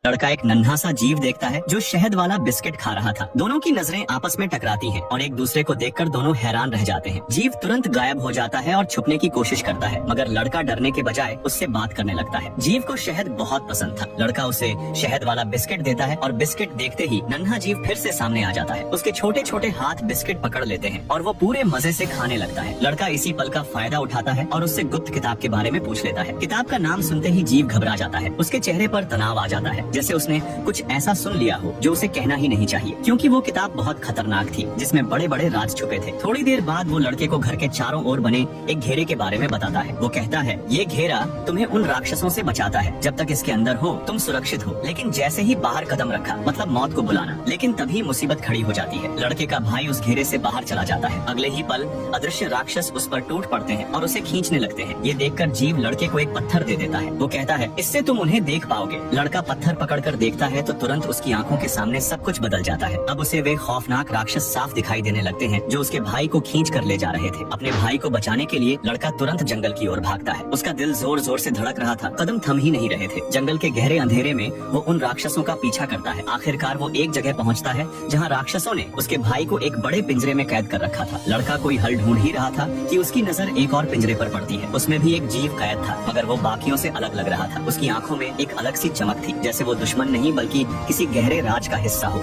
लड़का एक नन्हा सा जीव देखता है जो शहद वाला बिस्किट खा रहा था। दोनों की नजरें आपस में टकराती हैं और एक दूसरे को देखकर दोनों हैरान रह जाते हैं। जीव तुरंत गायब हो जाता है और छुपने की कोशिश करता है, मगर लड़का डरने के बजाय उससे बात करने लगता है। जीव को शहद बहुत पसंद था। लड़का उसे शहद वाला बिस्किट देता है और बिस्किट देखते ही नन्हा जीव फिर से सामने आ जाता है। उसके छोटे छोटे हाथ बिस्किट पकड़ लेते हैं और वो पूरे मजे से खाने लगता है। लड़का इसी पल का फायदा उठाता है और उससे गुप्त किताब के बारे में पूछ लेता है। किताब का नाम सुनते ही जीव घबरा जाता है। उसके चेहरे पर तनाव आ जाता है, जैसे उसने कुछ ऐसा सुन लिया हो जो उसे कहना ही नहीं चाहिए, क्योंकि वो किताब बहुत खतरनाक थी जिसमें बड़े बड़े राज छुपे थे। थोड़ी देर बाद वो लड़के को घर के चारों ओर बने एक घेरे के बारे में बताता है। वो कहता है, ये घेरा तुम्हें उन राक्षसों से बचाता है। जब तक इसके अंदर हो तुम सुरक्षित हो, लेकिन जैसे ही बाहर कदम रखा मतलब मौत को बुलाना। लेकिन तभी मुसीबत खड़ी हो जाती है। लड़के का भाई उस घेरे से बाहर चला जाता है। अगले ही पल अदृश्य राक्षस उस पर टूट पड़ते हैं और उसे खींचने लगते हैं। ये देखकर जीव लड़के को एक पत्थर दे देता है। वो कहता है, इससे तुम उन्हें देख पाओगे। लड़का पत्थर पकड़कर देखता है तो तुरंत उसकी आंखों के सामने सब कुछ बदल जाता है। अब उसे वे खौफनाक राक्षस साफ दिखाई देने लगते हैं जो उसके भाई को खींच कर ले जा रहे थे। अपने भाई को बचाने के लिए लड़का तुरंत जंगल की ओर भागता है। उसका दिल जोर जोर से धड़क रहा था, कदम थम ही नहीं रहे थे। जंगल के गहरे अंधेरे में वो उन राक्षसों का पीछा करता है। आखिरकार वो एक जगह पहुंचता है जहां राक्षसों ने उसके भाई को एक बड़े पिंजरे में कैद कर रखा था। लड़का कोई हल ढूंढ ही रहा था कि उसकी नजर एक और पिंजरे पर पड़ती है। उसमें भी एक जीव कैद था, मगर वो बाकियों से अलग लग रहा था। उसकी आंखों में एक अलग सी चमक थी, जैसे वो दुश्मन नहीं बल्कि किसी गहरे राज का हिस्सा हो।